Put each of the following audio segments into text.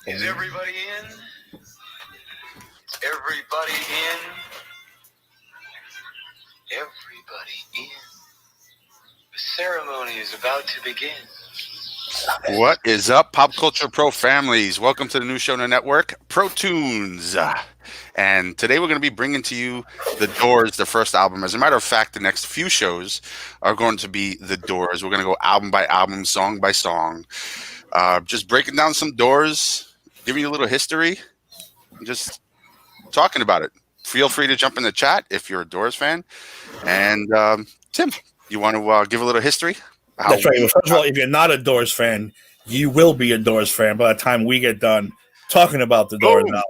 Is everybody in? Everybody in? Everybody in? The ceremony is about to begin. What is up, Pop Culture Pro families? Welcome to the new show on the network, Pro Tunes. And today we're going to be bringing to you The Doors, their first album. As a matter of fact, the next few shows are going to be The Doors. We're going to go album by album, song by song, just breaking down some Doors, giving you a little history, and just talking about it. Feel free to jump in the chat if you're a Doors fan. And Tim, you want to give a little history? That's right. Well, first of all, if you're not a Doors fan, you will be a Doors fan by the time we get done talking about the Doors album.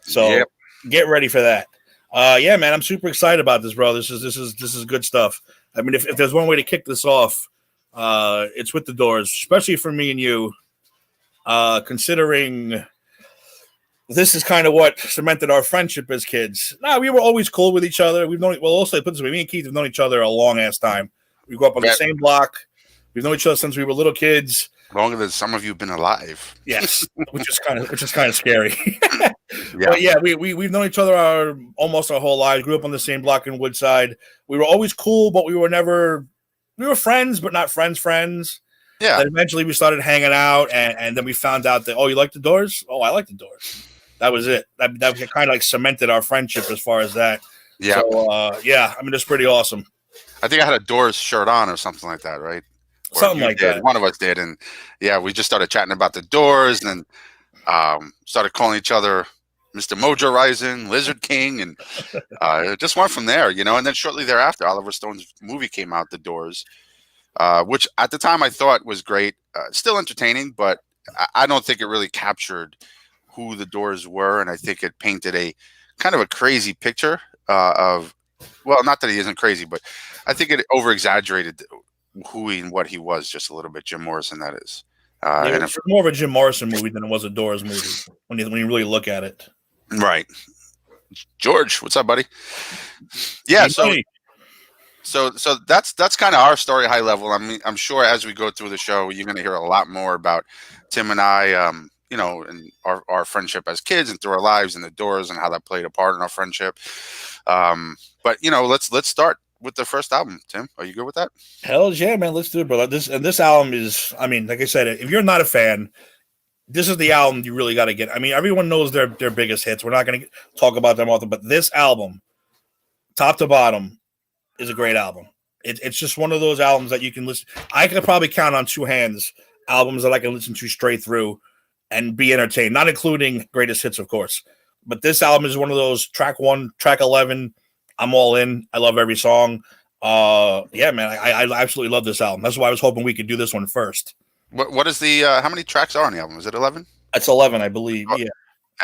So get ready for that. Yeah, man, I'm super excited about this, bro. This is good stuff. I mean, if there's one way to kick this off, it's with the Doors, especially for me and you. Considering this is kind of what cemented our friendship as kids. We were always cool with each other. We've known. Well, also put this way, me and Keith have known each other a long ass time. We grew up on the same block. We've known each other since we were little kids. Longer than some of you have been alive. Yes, which is kind of scary. But yeah, we've known each other almost our whole lives. Grew up on the same block in Woodside. We were always cool, but we were friends, but not friends. Yeah. Then eventually we started hanging out, and then we found out that, oh, you like the Doors? Oh, I like the Doors. That was it. That kind of like cemented our friendship as far as that. Yeah. So yeah, I mean, it's pretty awesome. I think I had a Doors shirt on or something like that, right? Or something like that. One of us did, and yeah, we just started chatting about the Doors, and started calling each other Mr. Mojo Rising, Lizard King, and it just went from there, you know. And then shortly thereafter, Oliver Stone's movie came out, The Doors, which at the time I thought was great, still entertaining, but I don't think it really captured who the Doors were, and I think it painted a kind of a crazy picture of, well, not that he isn't crazy, but I think it over-exaggerated who he and what he was just a little bit. Jim Morrison, that is. It was more of a Jim Morrison movie than it was a Doors movie when you really look at it. Right. George, what's up, buddy? Yeah, so that's kind of our story, high level. I mean, I'm sure as we go through the show, you're going to hear a lot more about Tim and I, you know, and our friendship as kids and through our lives and the Doors and how that played a part in our friendship. But you know, let's start with the first album. Tim, are you good with that? Hell yeah, man. Let's do it, bro. This album is, I mean, like I said, if you're not a fan, this is the album you really got to get. I mean, everyone knows their biggest hits. We're not going to talk about them often, but this album, top to bottom, is a great album. It's just one of those albums that you can listen. I could probably count on two hands albums that I can listen to straight through and be entertained, not including greatest hits, of course. But this album is one of those track 1, track 11. I'm all in. I love every song. Yeah, man, I absolutely love this album. That's why I was hoping we could do this one first. What is the how many tracks are on the album? Is it 11? It's 11, I believe. Yeah.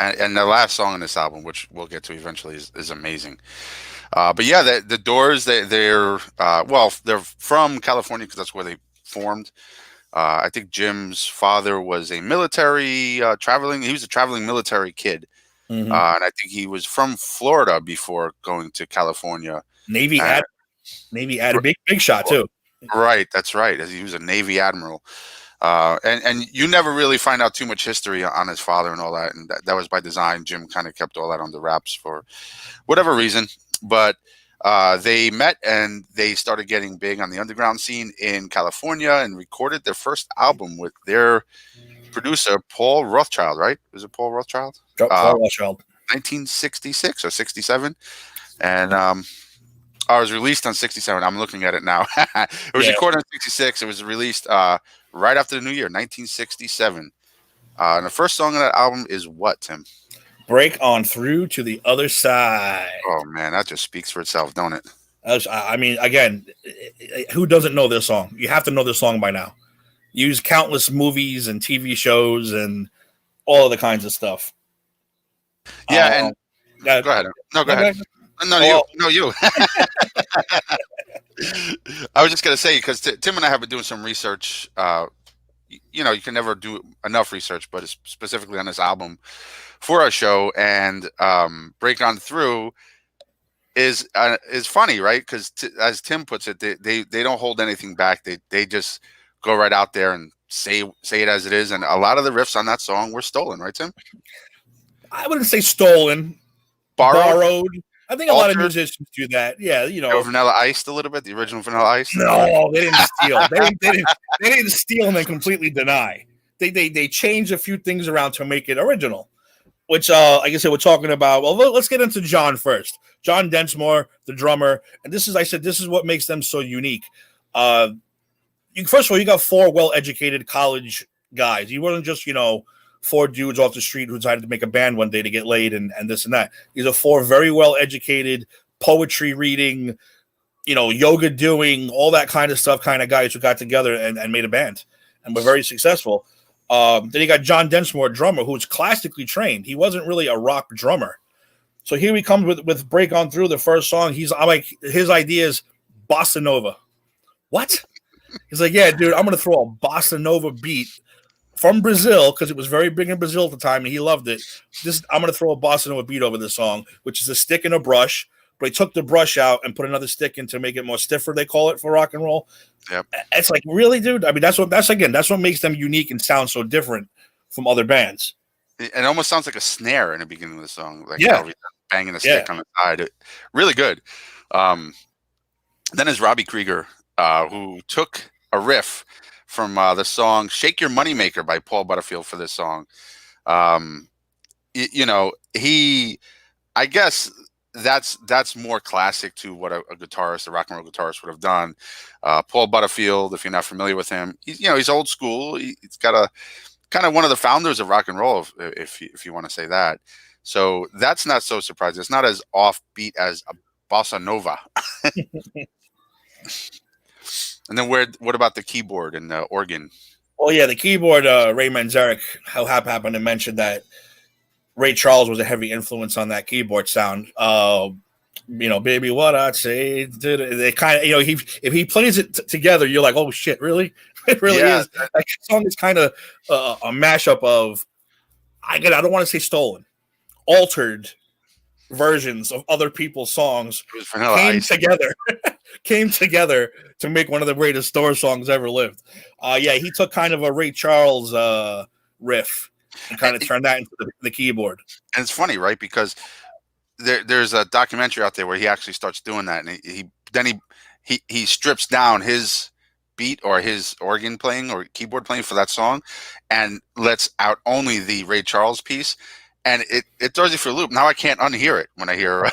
And the last song on this album, which we'll get to eventually, is amazing. But yeah, the Doors, they're from California because that's where they formed. I think Jim's father was a military traveling. He was a traveling military kid. Mm-hmm. And I think he was from Florida before going to California. Navy admiral, big shot too. Right, that's right. He was a Navy admiral, and you never really find out too much history on his father and all that. And that was by design. Jim kind of kept all that on the wraps for whatever reason. But they met and they started getting big on the underground scene in California and recorded their first album with their producer, Paul Rothchild, right? Is it Paul Rothchild? Paul Rothchild. 1966 or 67. And it was released on 67. I'm looking at it now. It was recorded in 66. It was released right after the new year, 1967. And the first song on that album is what, Tim? Break On Through to the Other Side. Oh, man, that just speaks for itself, don't it? I mean, again, who doesn't know this song? You have to know this song by now. Use countless movies and TV shows and all of the kinds of stuff. Yeah, go ahead. No, go ahead. No, you. I was just going to say, because Tim and I have been doing some research. You know, you can never do enough research, but it's specifically on this album for our show. And Break On Through is funny, right? Because as Tim puts it, they don't hold anything back. They just go right out there and say it as it is. And a lot of the riffs on that song were stolen, right, Tim? I wouldn't say stolen, borrowed. I think a lot of musicians do that. Yeah, Vanilla Iced a little bit, the original Vanilla Ice. No, they didn't steal. They didn't steal and then completely deny. They changed a few things around to make it original. Which, like I said, we're talking about. Well, let's get into John first. John Densmore, the drummer, and this is what makes them so unique. First of all, you got 4 well-educated college guys. You wasn't just 4 dudes off the street who decided to make a band one day to get laid and this and that. These are 4 very well-educated, poetry reading, yoga doing, all that kind of stuff kind of guys who got together and made a band and were very successful. Then you got John Densmore, drummer, who's classically trained. He wasn't really a rock drummer. So here he comes with Break On Through, the first song. I'm like, his idea is bossa nova. What? He's like, yeah, dude, I'm going to throw a bossa nova beat from Brazil, because it was very big in Brazil at the time, and he loved it. I'm going to throw a bossa nova beat over this song, which is a stick and a brush. But he took the brush out and put another stick in to make it more stiffer, they call it, for rock and roll. Yep. It's like, really, dude? I mean, that's what makes them unique and sound so different from other bands. It almost sounds like a snare in the beginning of the song. Like, banging a stick on the side. Really good. Then there's Robbie Krieger, who took a riff from the song Shake Your Moneymaker by Paul Butterfield for this song. I guess that's more classic to what a guitarist, a rock and roll guitarist would have done. Paul Butterfield, if you're not familiar with him, he's old school. He's got a kind of one of the founders of rock and roll, if you want to say that. So that's not so surprising. It's not as offbeat as a bossa nova. And then what about the keyboard and the organ? Well, yeah, the keyboard, Ray Manzarek, how happened to mention that Ray Charles was a heavy influence on that keyboard sound. Baby, what I'd say. They kind of, if he plays it together, you're like, oh shit, really? It really is. Like, the song is kind of a mashup of, I don't want to say stolen, altered versions of other people's songs came together to make one of the greatest Doors songs ever lived. He took kind of a Ray Charles riff and kind of turned that into the keyboard. And it's funny, right? Because there's a documentary out there where he actually starts doing that, and he strips down his beat or his organ playing or keyboard playing for that song and lets out only the Ray Charles piece. And it throws you for a loop. Now I can't unhear it when I hear.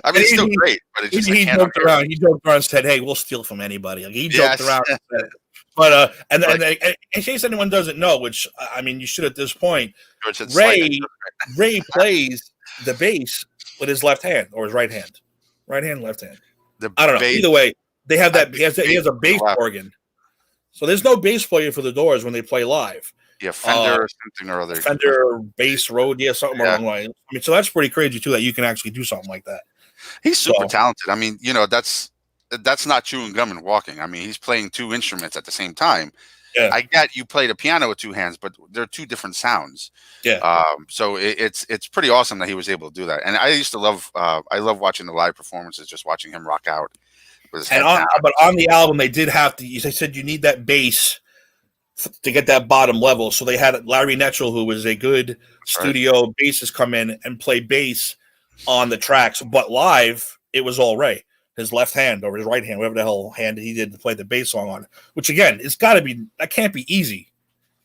I mean, it's still great, but it's just he joked around. He joked around and said, "Hey, we'll steal from anybody." Like, he joked around, and said it. But and in case anyone doesn't know, which I mean, you should at this point. Ray plays the bass with his left hand or his right hand, left hand. I don't know. Either way, they have that. He has a bass organ. So there's no bass player for the Doors when they play live. Yeah, Fender or something or other. Fender, bass, Rode, something along the way. I mean, so that's pretty crazy too that you can actually do something like that. He's super talented. I mean, that's not chewing gum and walking. I mean, he's playing 2 instruments at the same time. Yeah. I get you play the piano with 2 hands, but they're 2 different sounds. Yeah. So it's pretty awesome that he was able to do that. And I used to love watching the live performances, just watching him rock out. But on the album, they did have to. They said you need that bass to get that bottom level. So they had Larry Netchell, who was a good studio bassist, come in and play bass on the tracks. But live, it was all Ray, his left hand or his right hand, whatever the hell hand he did to play the bass song on. Which again, that can't be easy.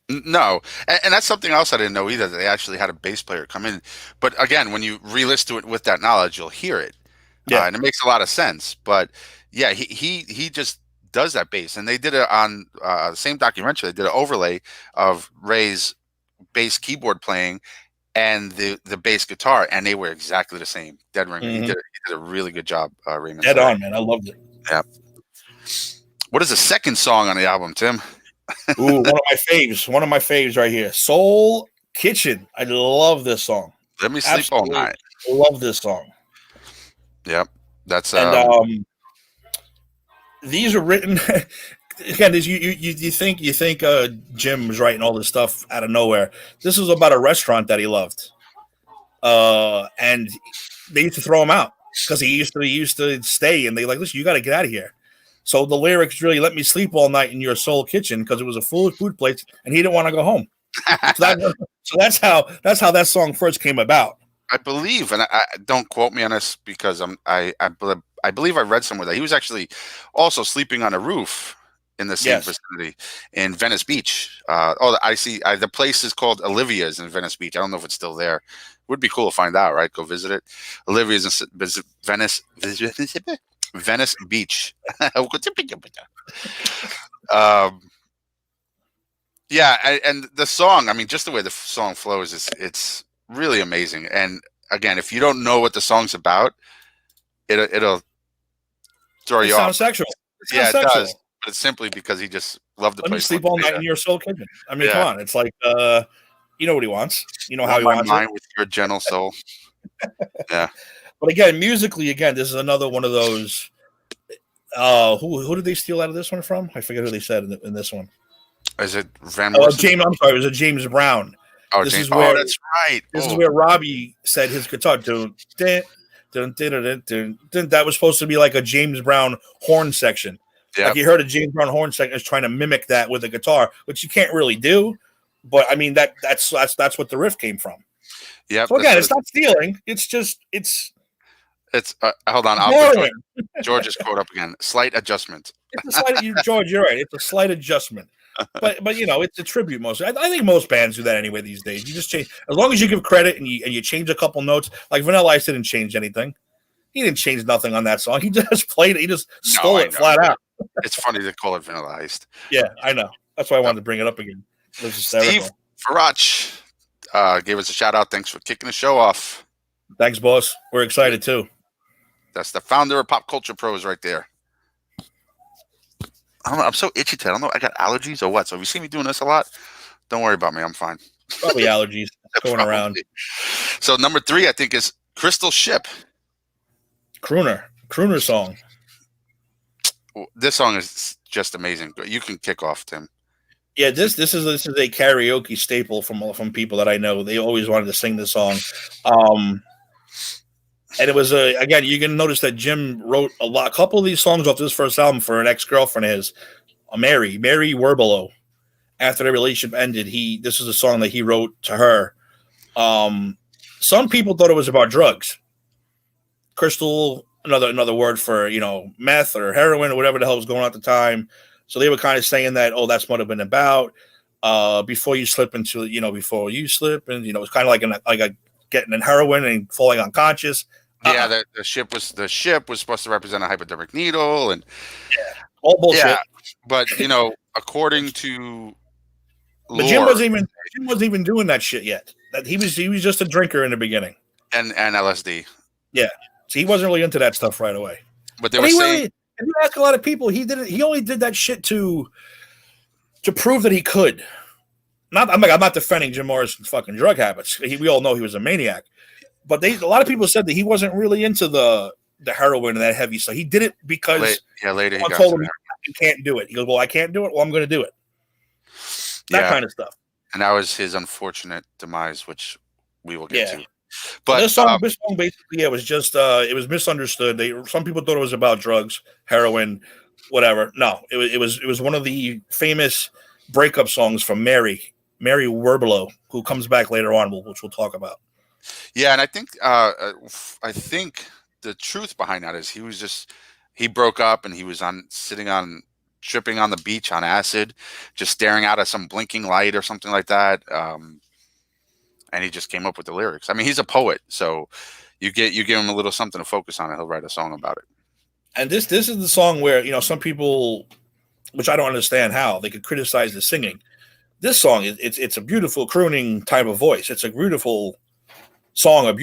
No, and that's something else I didn't know either. That they actually had a bass player come in. But again, when you re-listen to it with that knowledge, you'll hear it. Yeah, and it makes a lot of sense. But yeah, he just does that bass, and they did it on the same documentary. They did an overlay of Ray's bass keyboard playing and the bass guitar, and they were exactly the same. Dead ringer. Mm-hmm. He did a really good job, Raymond. Dead on, man. I loved it. Yeah. What is the second song on the album, Tim? Ooh, one of my faves right here. Soul Kitchen. I love this song. Let Me Sleep All Night. I love this song. Yep. That's these are written again. You think Jim was writing all this stuff out of nowhere. This was about a restaurant that he loved, and they used to throw him out because he used to stay, and they like, listen, you got to get out of here. So the lyrics really let me sleep all night in your soul kitchen because it was a full food place and he didn't want to go home. So that's how that song first came about. I believe, and I don't quote me on this because I believe I read somewhere that he was actually also sleeping on a roof in the same vicinity in Venice Beach. I see. The place is called Olivia's in Venice Beach. I don't know if it's still there. Would be cool to find out, right? Go visit it. Olivia's in Venice Beach. Yeah, and the song. I mean, just the way the song flows it's really amazing. And again, if you don't know what the song's about, it'll throw you off. Sounds sexual. It does. But it's simply because he just loved the Let place. me sleep all night in your soul kitchen. I mean, come on. It's like, you know what he wants. You know how he wants mind it. with your gentle soul. Yeah. But again, musically, this is another one of those. Who did they steal out of this one from? I forget who they said in this one. Is it Van Morrison? James. I'm sorry. It was a James Brown. Oh, that's right. This is where Robbie said his guitar. Dun, dun, dun, dun, dun, dun, dun. That was supposed to be like a James Brown horn section. Yeah. Like you heard a James Brown horn section is trying to mimic that with a guitar, which you can't really do. But I mean that's what the riff came from. Yeah. So again, it's not stealing. It's just it's hold on. I'll put George's quote up again. Slight adjustment. It's a slight, George, you're right. It's a slight adjustment. But you know, it's a tribute mostly. I think most bands do that anyway these days. You just change as long as you give credit and you change a couple notes. Like Vanilla Ice didn't change anything. He didn't change nothing on that song. He just played it. He just stole it flat out. It's funny to call it Vanilla Ice. Yeah, I know. That's why I wanted to bring it up again. It was hysterical. Steve Farach gave us a shout out. Thanks for kicking the show off. Thanks, boss. We're excited too. That's the founder of Pop Culture Pros right there. I don't know. I'm so itchy today. I don't know. I got allergies or what. So if you see me doing this a lot, don't worry about me. I'm fine. Probably allergies going around. So number 3, I think, is Crystal Ship. Crooner song. This song is just amazing. You can kick off, Tim. Yeah, this is a karaoke staple from people that I know. They always wanted to sing this song. And it was again, you can notice that Jim wrote a couple of these songs off this first album for an ex-girlfriend of his, Mary Werbelow. After their relationship ended, this is a song that he wrote to her. Some people thought it was about drugs. Crystal, another word for, meth or heroin or whatever the hell was going on at the time. So they were kind of saying that, that's what it been about. Before you slip into, before you slip, and it's kind of like a getting in heroin and falling unconscious. Yeah, the ship was supposed to represent a hypodermic needle, and all bullshit. Yeah, but according to lore, Jim wasn't even doing that shit yet. That he was just a drinker in the beginning, and LSD. Yeah, so he wasn't really into that stuff right away. But they were saying, if you ask a lot of people, he only did that shit to prove that he could. I'm not defending Jim Morrison's fucking drug habits. We all know he was a maniac. But a lot of people said that he wasn't really into the heroin and that heavy stuff. He did it because later he told him you can't do it. He goes, well, I can't do it. Well, I'm going to do it. That kind of stuff. And that was his unfortunate demise, which we will get to. But this song basically, it was just it was misunderstood. Some people thought it was about drugs, heroin, whatever. No, it was one of the famous breakup songs from Mary Werbelow, who comes back later on, which we'll talk about. Yeah, and I think the truth behind that is he broke up and he was tripping on the beach on acid, just staring out at some blinking light or something like that. And he just came up with the lyrics. I mean, he's a poet, so you give him a little something to focus on, and he'll write a song about it. And this is the song where some people, which I don't understand how they could criticize the singing. This song it's a beautiful crooning type of voice. It's a beautiful song, I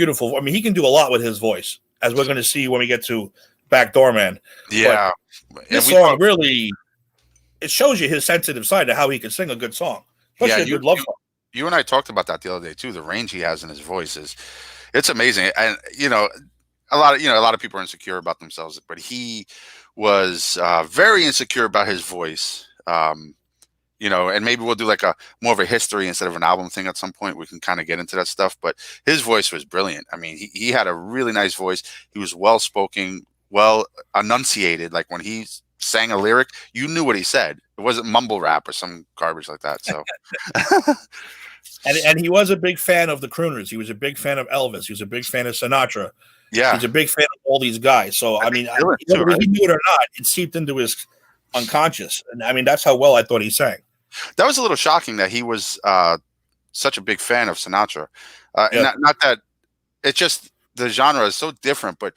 mean, he can do a lot with his voice, as we're going to see when we get to Backdoor Man. Yeah, this song really, it shows you his sensitive side to how he can sing a good song, especially a good love song. You and I talked about that the other day too. The range he has in his voice it's amazing. And a lot of people are insecure about themselves, but he was very insecure about his voice. And maybe we'll do like more of a history instead of an album thing at some point. We can kind of get into that stuff, but his voice was brilliant. I mean, he had a really nice voice. He was well spoken, well enunciated. Like when he sang a lyric, you knew what he said. It wasn't mumble rap or some garbage like that. So And he was a big fan of the crooners. He was a big fan of Elvis. He was a big fan of Sinatra. yeah, He's a big fan of all these guys. So I mean, Dylan too, whether right? he knew it or not, it seeped into his unconscious. And I mean, that's how well I thought he sang. That was a little shocking that he was such a big fan of Sinatra. And Yeah. not that it's just the genre is so different, but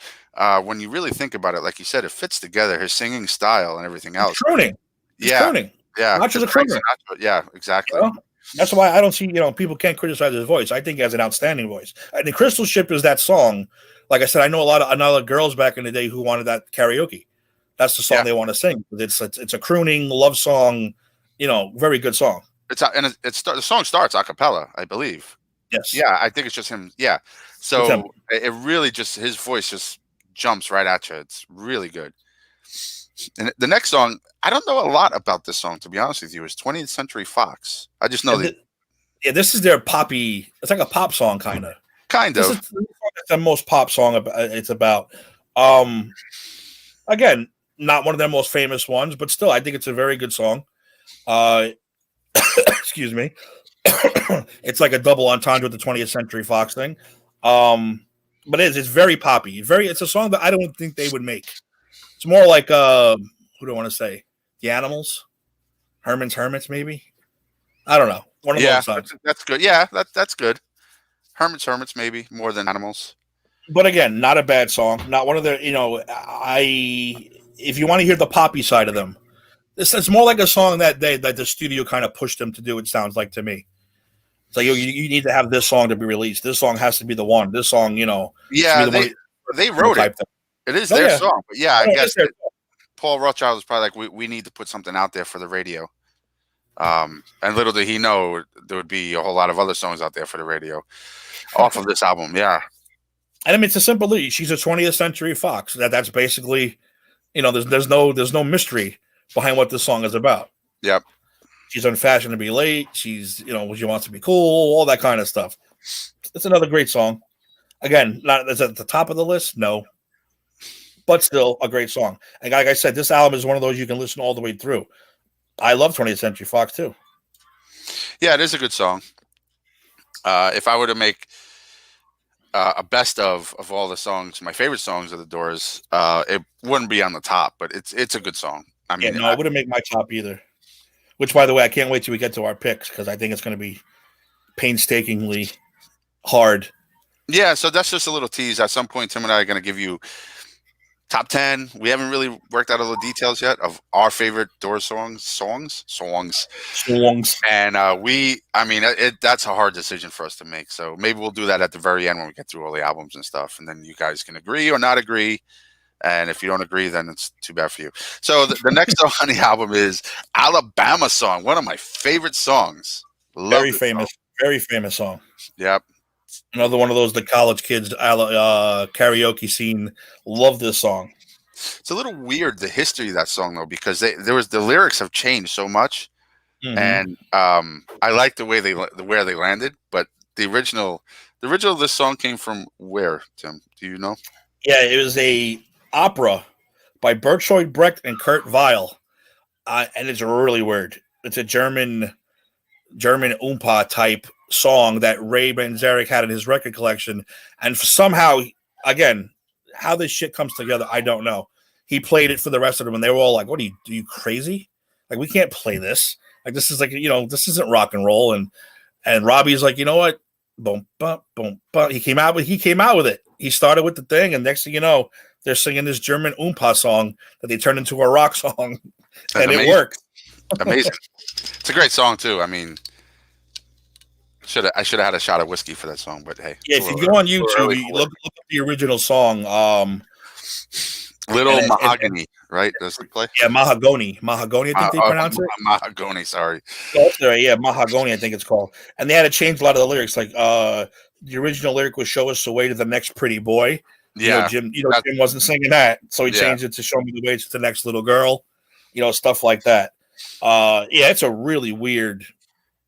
when you really think about it, like you said, it fits together. His singing style and everything else. Crooning. It's Yeah, crooning. yeah, Sinatra's a it's Frank crooner. Sinatra. Yeah, exactly. You know? That's why I don't see, people can't criticize his voice. I think he has an outstanding voice. And the Crystal Ship is that song. Like I said, I know a lot of girls back in the day who wanted that karaoke. That's the song Yeah. they want to sing. It's a crooning love song, very good song. The song starts a cappella, I believe. Yes. Yeah, I think it's just him. Yeah, It's him. so it really just his voice just jumps right at you. It's really good. And the next song, I don't know a lot about this song, to be honest with you. It's 20th Century Fox. I just know And this is their poppy. It's like a pop song, kind of. kind This of. is the most pop song it's about. Again, not one of their most famous ones, but still, I think it's a very good song. Excuse me. It's like a double entendre with the 20th Century Fox thing. But it's very poppy. It's a song that I don't think they would make. It's more like who do I want to say? The Animals, Herman's Hermits, maybe. I don't know. One of Yeah, those songs. that's good. Yeah, that's good. Hermits, maybe more than Animals. But again, not a bad song. Not one of their, if you want to hear the poppy side of them, it's more like a song that the studio kind of pushed them to do. It sounds like to me. It's like you need to have this song to be released. This song has to be the one. This song, Yeah, they wrote it. It is their song, but yeah, I guess Paul Rothschild was probably like, we need to put something out there for the radio. And little did he know there would be a whole lot of other songs out there for the radio off of this album. Yeah. And I mean, it's a simple lead. She's a 20th Century Fox. That's basically, there's no mystery behind what this song is about. Yep. She's unfashionably late. She's, she wants to be cool, all that kind of stuff. It's another great song. Again, not is at the top of the list, no, but still a great song. And like I said, this album is one of those you can listen all the way through. I love 20th Century Fox too. Yeah, it is a good song. If I were to make a best of all the songs, my favorite songs of the Doors, it wouldn't be on the top, but it's a good song. I mean, I wouldn't make my top either. Which, by the way, I can't wait till we get to our picks because I think it's going to be painstakingly hard. Yeah, so that's just a little tease. At some point, Tim and I are going to give you top 10. We haven't really worked out all the details yet of our favorite Doors songs. And that's a hard decision for us to make. So maybe we'll do that at the very end when we get through all the albums and stuff. And then you guys can agree or not agree. And if you don't agree, then it's too bad for you. So the next song on the album is Alabama Song, one of my favorite songs. Very famous song. Yep. Another one of those the college kids karaoke scene. Love this song. It's a little weird, the history of that song, though, because the lyrics have changed so much. Mm-hmm. And I like the way where they landed, but the original of this song came from where, Tim? Do you know? Yeah, it was a opera by Bertolt Brecht and Kurt Weill, and it's really weird. It's a German oompa type song that Ray Manzarek had in his record collection, and somehow, again, how this shit comes together, I don't know. He played it for the rest of them, and they were all like, "What are you crazy? Like, we can't play this. Like, this is like, this isn't rock and roll." And Robbie's like, you know what? Boom, bum, boom, bum. He came out with it. He started with the thing, and next thing you know, they're singing this German oompa song that they turned into a rock song, and it worked. Amazing. It's a great song too. I mean, I should have had a shot of whiskey for that song, but hey. Yeah, if you go on YouTube, look up the original song. Little Mahogany, right? Does it play? Yeah, Mahogany. I think they pronounce it. Mahogany, sorry. Yeah, Mahogany, I think it's called. And they had to change a lot of the lyrics. Like the original lyric was "Show us the way to the next pretty boy." Yeah, Jim wasn't singing that, so he changed it to "Show me the way to the next little girl." Stuff like that. Yeah, it's a really weird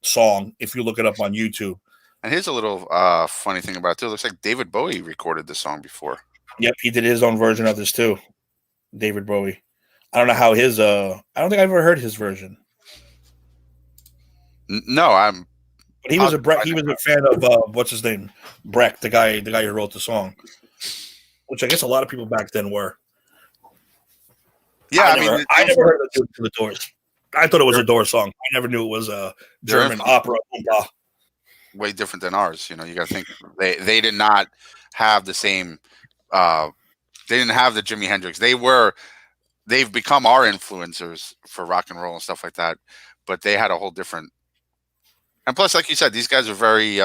song if you look it up on YouTube. And here's a little funny thing about it too. It looks like David Bowie recorded this song before. Yep, he did his own version of this too. David Bowie. I don't know how his. I don't think I've ever heard his version. No, I'm. But he was a Breck. He was a fan of what's his name, Breck, the guy who wrote the song, which I guess a lot of people back then were. Yeah, I never heard of the Doors. I thought it was a Doors song. I never knew it was a German opera. Way different than ours. You know, you got to think they did not have the same. They didn't have the Jimi Hendrix. They've become our influencers for rock and roll and stuff like that. But they had a whole different. And plus, like you said, these guys are very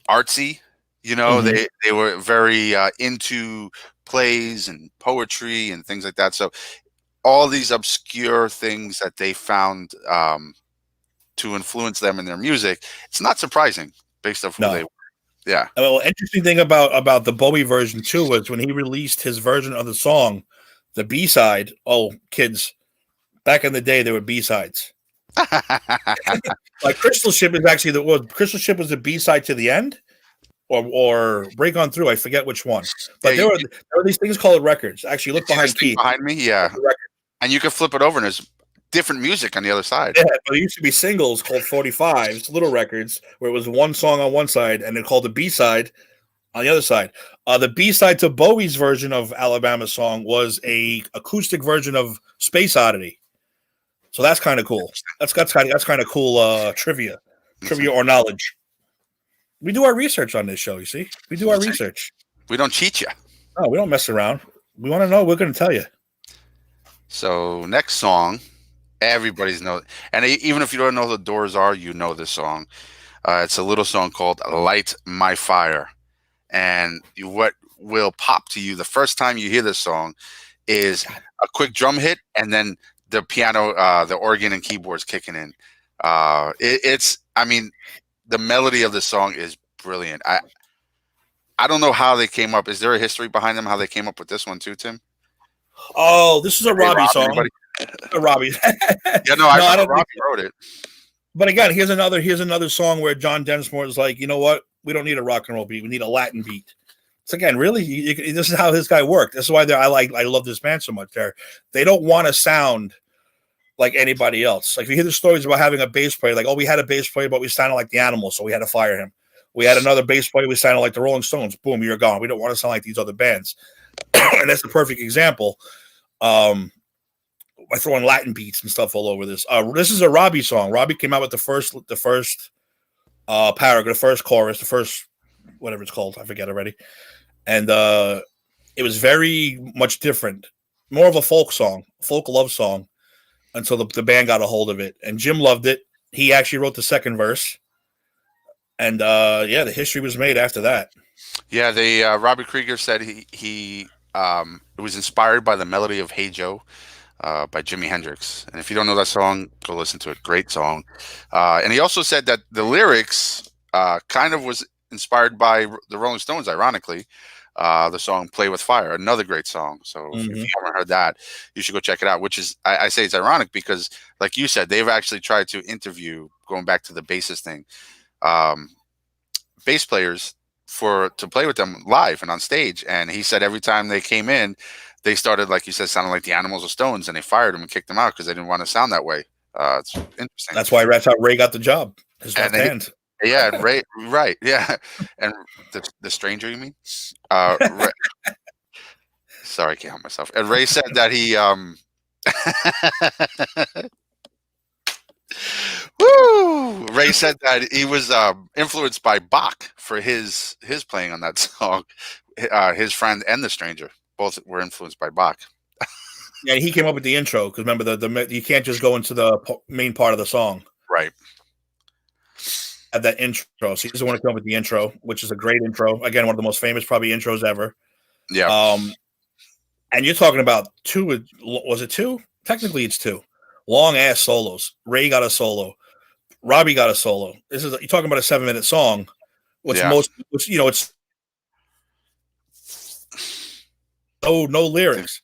artsy. You know, they were very into plays and poetry and things like that. So all these obscure things that they found to influence them in their music, it's not surprising based off who they were. Yeah. Well, interesting thing about the Bowie version too was when he released his version of the song, the B-side. Oh, kids, back in the day there were B-sides. Like Crystal Ship is actually Crystal Ship was the B-side to the end, or Break On Through. I forget which one, but there were these things called records. Actually, look behind Keith. Behind me, yeah, and you can flip it over, and there's different music on the other side. Yeah, but there used to be singles called 45s, little records, where it was one song on one side, and they're called the B-side on the other side. The B-side to Bowie's version of Alabama's song was a acoustic version of Space Oddity. So that's kind of cool. That's kind of cool trivia or knowledge. We do our research on this show. You see, we do our research. We don't cheat you. No, we don't mess around. We want to know. We're going to tell you. So next song, everybody's know, and even if you don't know who the Doors are, you know this song. It's a little song called "Light My Fire," and what will pop to you the first time you hear this song is a quick drum hit, and then the piano, the organ and keyboards kicking in. The melody of the song is brilliant. I don't know how they came up. Is there a history behind them, how they came up with this one too, Tim? Oh, this is a Robbie song. A Robbie. Yeah, no, I don't Robbie wrote it. But again, here's another song where John Densmore is like, you know what? We don't need a rock and roll beat. We need a Latin beat. So again, really, this is how this guy worked. This is why I love this band so much. They don't want to sound like anybody else. Like, if you hear the stories about having a bass player, like, oh, we had a bass player, but we sounded like the Animals, so we had to fire him. We had another bass player, we sounded like the Rolling Stones. Boom, you're gone. We don't want to sound like these other bands. And that's the perfect example. By throwing Latin beats and stuff all over this. This is a Robbie song. Robbie came out with the first paragraph, the first chorus, the first whatever it's called. I forget already. And it was very much different. More of a folk love song. Until the band got a hold of it, and Jim loved it. He actually wrote the second verse, and the history was made after that. Yeah, Robert Krieger said he was inspired by the melody of "Hey Joe" by Jimi Hendrix, and if you don't know that song, go listen to it. Great song. And he also said that the lyrics kind of was inspired by the Rolling Stones, ironically. The song "Play with Fire," another great song. So if you haven't heard that, you should go check it out. Which is, I say it's ironic because, like you said, they've actually tried to interview, going back to the bassist thing, bass players to play with them live and on stage. And he said every time they came in, they started, like you said, sounding like the Animals or Stones, and they fired them and kicked them out because they didn't want to sound that way. It's interesting. That's how Ray got the job. His left hand. Yeah, Ray, right. Yeah, and the stranger, you mean? Ray, sorry, I can't help myself. And Ray said that he woo! Ray said that he was influenced by Bach for his playing on that song. His friend and the stranger both were influenced by Bach. Yeah, he came up with the intro because remember the you can't just go into the main part of the song, right? At that intro, so he's the one to come up with the intro, which is a great intro. Again, one of the most famous probably intros ever. Yeah. And you're talking about two. Was it two? Technically, it's two long ass solos. Ray got a solo. Robbie got a solo. You're talking about a 7-minute song, it's no lyrics.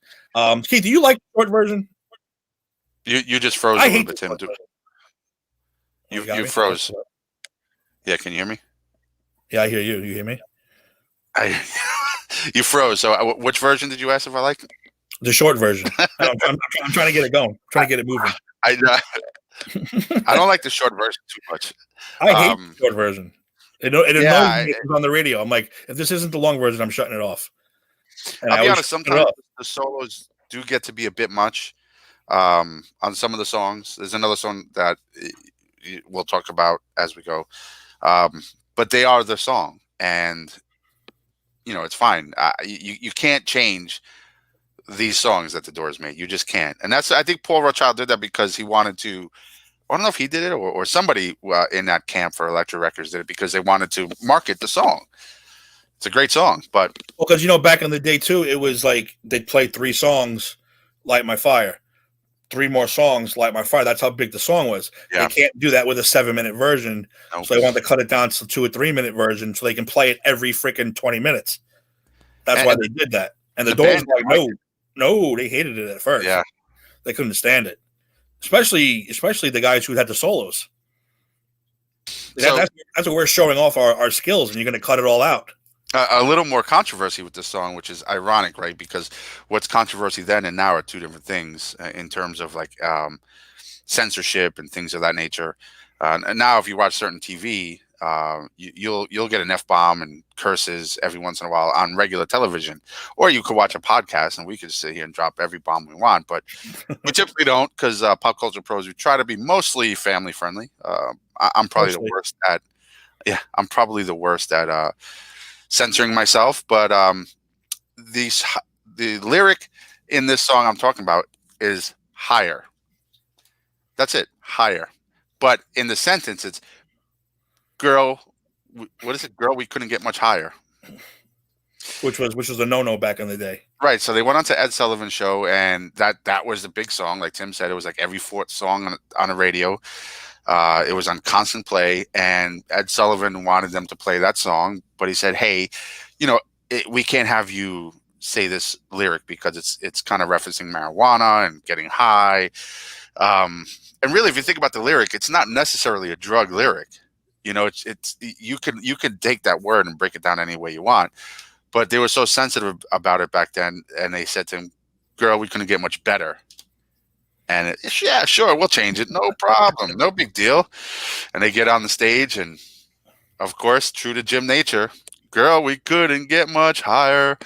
Keith, do you like the short version? You just froze a little bit, Tim. You froze. Yeah, can you hear me? Yeah, I hear you. You hear me? You froze. So, which version did you ask if I like? The short version. I'm trying to get it going. I'm trying to get it moving. I don't like the short version too much. I hate the short version. It annoys Yeah, me if it's on the radio. I'm like, if this isn't the long version, I'm shutting it off. And I'll I be always honest. shut it Sometimes off. the solos do get to be a bit much on some of the songs. There's another song that we'll talk about as we go, but they are the song, and it's fine. You can't change these songs that the Doors made. You just can't. And I think Paul Rothchild did that because he wanted to. I don't know if he did it or somebody in that camp for Elektra Records did it because they wanted to market the song. It's a great song, but because back in the day too, it was like they'd play 3 songs, Light My Fire, 3 more songs, Light My Fire. That's how big the song was. Yeah. They can't do that with a 7-minute version, Nope. so they want to cut it down to 2 or 3 minute version so they can play it every freaking 20 minutes. That's why they did that. And the Doors were like, no, they hated it at first. Yeah, they couldn't stand it, especially the guys who had the solos. So, that's what we're showing off our skills, and you're going to cut it all out. A little more controversy with this song, which is ironic, right? Because what's controversy then and now are 2 different things in terms of like censorship and things of that nature. And now, if you watch certain TV, you'll get an F-bomb and curses every once in a while on regular television, or you could watch a podcast and we could sit here and drop every bomb we want. But we typically don't because Pop Culture Pros, we try to be mostly family friendly. I'm probably the worst at. Yeah, I'm probably the worst at censoring myself, but the lyric in this song I'm talking about is higher. That's it, higher. But in the sentence, it's girl. What is it? Girl, we couldn't get much higher. Which was a no-no back in the day. Right. So they went on to Ed Sullivan's show, and that was the big song. Like Tim said, it was like every 4th song on the radio. It was on constant play, and Ed Sullivan wanted them to play that song, but he said, "Hey, we can't have you say this lyric because it's kind of referencing marijuana and getting high." And really, if you think about the lyric, it's not necessarily a drug lyric. It's you can take that word and break it down any way you want, but they were so sensitive about it back then, and they said to him, "Girl, we couldn't get much better." And yeah, sure, we'll change it. No problem. No big deal. And they get on the stage, and of course, true to Jim nature, girl, we couldn't get much higher.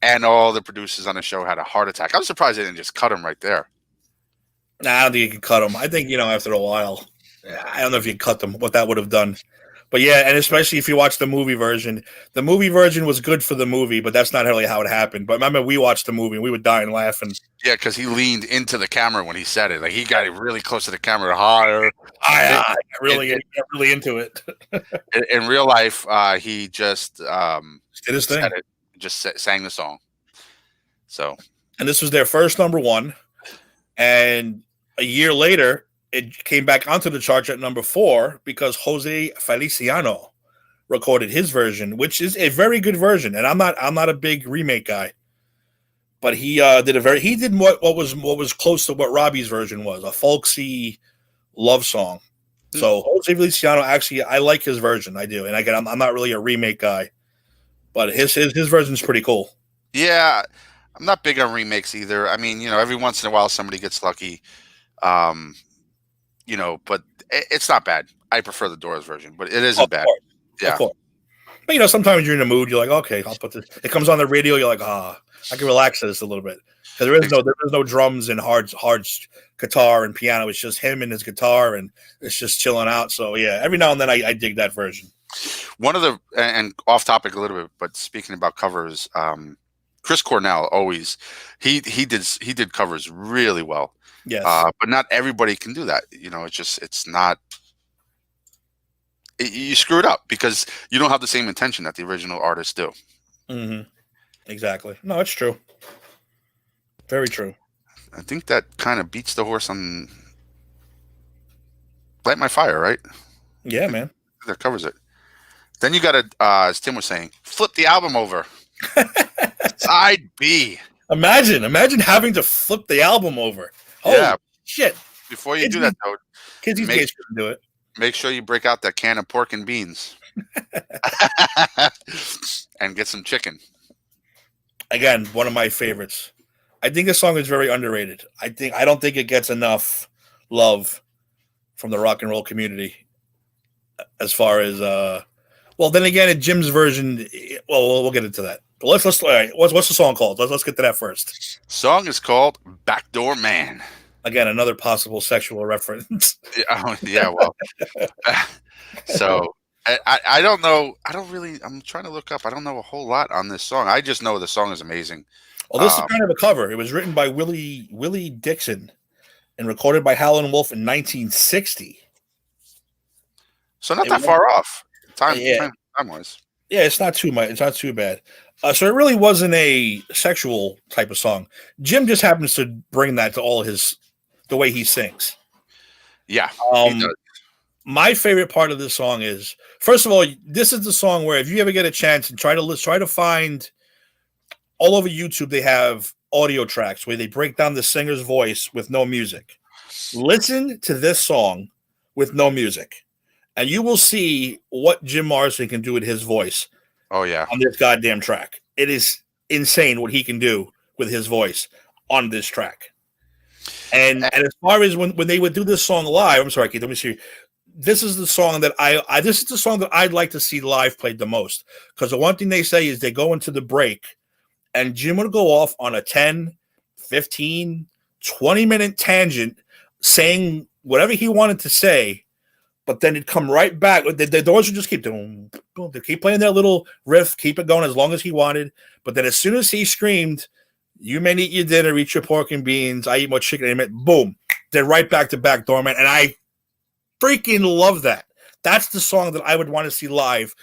And all the producers on the show had a heart attack. I'm surprised they didn't just cut him right there. Nah, I don't think you can cut them. I think, after a while, I don't know if you cut them, what that would have done. But yeah, and especially if you watch the movie version was good for the movie, but that's not really how it happened. But remember, we watched the movie and we would die and laughing. Yeah, because he leaned into the camera when he said it. Like he got it really close to the camera, higher. I got really into it. In real life, he just did his thing. Said it, just sang the song. So, and this was their first number 1, and a year later, it came back onto the charts at number 4 because Jose Feliciano recorded his version, which is a very good version. And I'm not a big remake guy, but he did what was close to what Robbie's version was, a folksy love song. So Jose Feliciano, actually, I like his version. I do. And again, I'm not really a remake guy, but his version's pretty cool. Yeah, I'm not big on remakes either. I mean, every once in a while somebody gets lucky. But it's not bad. I prefer the Doors version, but it isn't bad. Yeah. But sometimes you're in a mood. You're like, okay, I'll put this. It comes on the radio. You're like, I can relax to this a little bit because there is no drums and hard guitar and piano. It's just him and his guitar, and it's just chilling out. So yeah, every now and then I dig that version. One of the and off topic a little bit, but speaking about covers, Chris Cornell always he did covers really well. Yes. But not everybody can do that. It's not. You screw it up because you don't have the same intention that the original artists do. Mm-hmm. Exactly. No, it's true. Very true. I think that kind of beats the horse on Light My Fire, right? Yeah, man. That covers it. Then you got to, as Tim was saying, flip the album over. Side B. Imagine having to flip the album over. Oh, shit. Before you do that, though, kids these days couldn't do it. Make sure you break out that can of pork and beans and get some chicken. Again, one of my favorites. I think this song is very underrated. I don't think it gets enough love from the rock and roll community as far as well, then again, in Jim's version, well, we'll get into that. But let's all right, what's the song called? Let's get to that first. Song is called "Backdoor Man." Again, another possible sexual reference. Yeah, well, so I don't know. I don't really. I'm trying to look up. I don't know a whole lot on this song. I just know the song is amazing. Well, this is kind of a cover. It was written by Willie Dixon and recorded by Howlin' Wolf in 1960. So not that far off. Time wise. Yeah, it's not too much. It's not too bad. So it really wasn't a sexual type of song. Jim just happens to bring that to all the way he sings. Yeah. My favorite part of this song is, first of all, this is the song where if you ever get a chance and try to find all over YouTube, they have audio tracks where they break down the singer's voice with no music. Listen to this song with no music, and you will see what Jim Morrison can do with his voice. Oh yeah, on this goddamn track, it is insane what he can do with his voice on this track. And as far as when they would do this song live, I'm sorry, Keith, let me see. This is the song that this is the song that I'd like to see live played the most, because the one thing they say is they go into the break and Jim would go off on a 10, 15, 20-minute tangent saying whatever he wanted to say, but then it'd come right back. The doors would just keep doing, they keep playing their little riff, keep it going as long as he wanted. But then as soon as he screamed, "You may eat your dinner, eat your pork and beans, I eat more chicken," and boom, they're right back to Backdoor Man. And I freaking love that. That's the song that I would want to see live,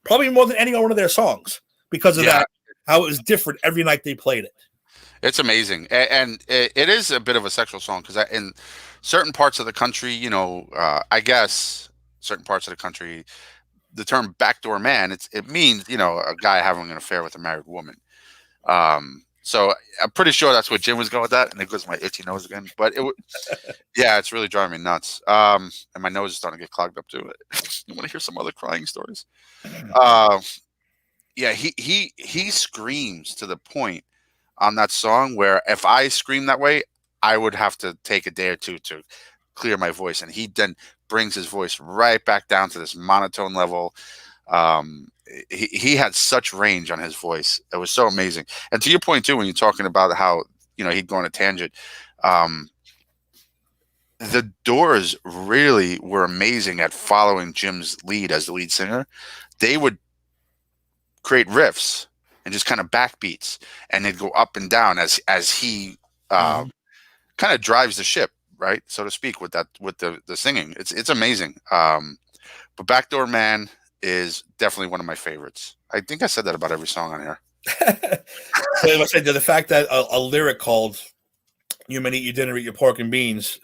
probably more than any one of their songs, because of that, how it was different every night they played it. It's amazing. And it is a bit of a sexual song, because in certain parts of the country, I guess certain parts of the country, the term backdoor man, it means, a guy having an affair with a married woman. So I'm pretty sure that's what Jim was going with that. And it goes my itchy nose again. But it's really driving me nuts. And my nose is starting to get clogged up too. You want to hear some other crying stories? He screams to the point on that song where if I scream that way, I would have to take a day or two to clear my voice. And he then brings his voice right back down to this monotone level. He had such range on his voice. It was so amazing. And to your point too, when you're talking about how, he'd go on a tangent, the Doors really were amazing at following Jim's lead as the lead singer. They would create riffs and just kind of backbeats, and they'd go up and down as he kind of drives the ship, right, so to speak, with the singing. It's amazing. But Backdoor Man is definitely one of my favorites. I think I said that about every song on here. So I said the fact that a lyric called "You may eat your dinner, eat your pork and beans,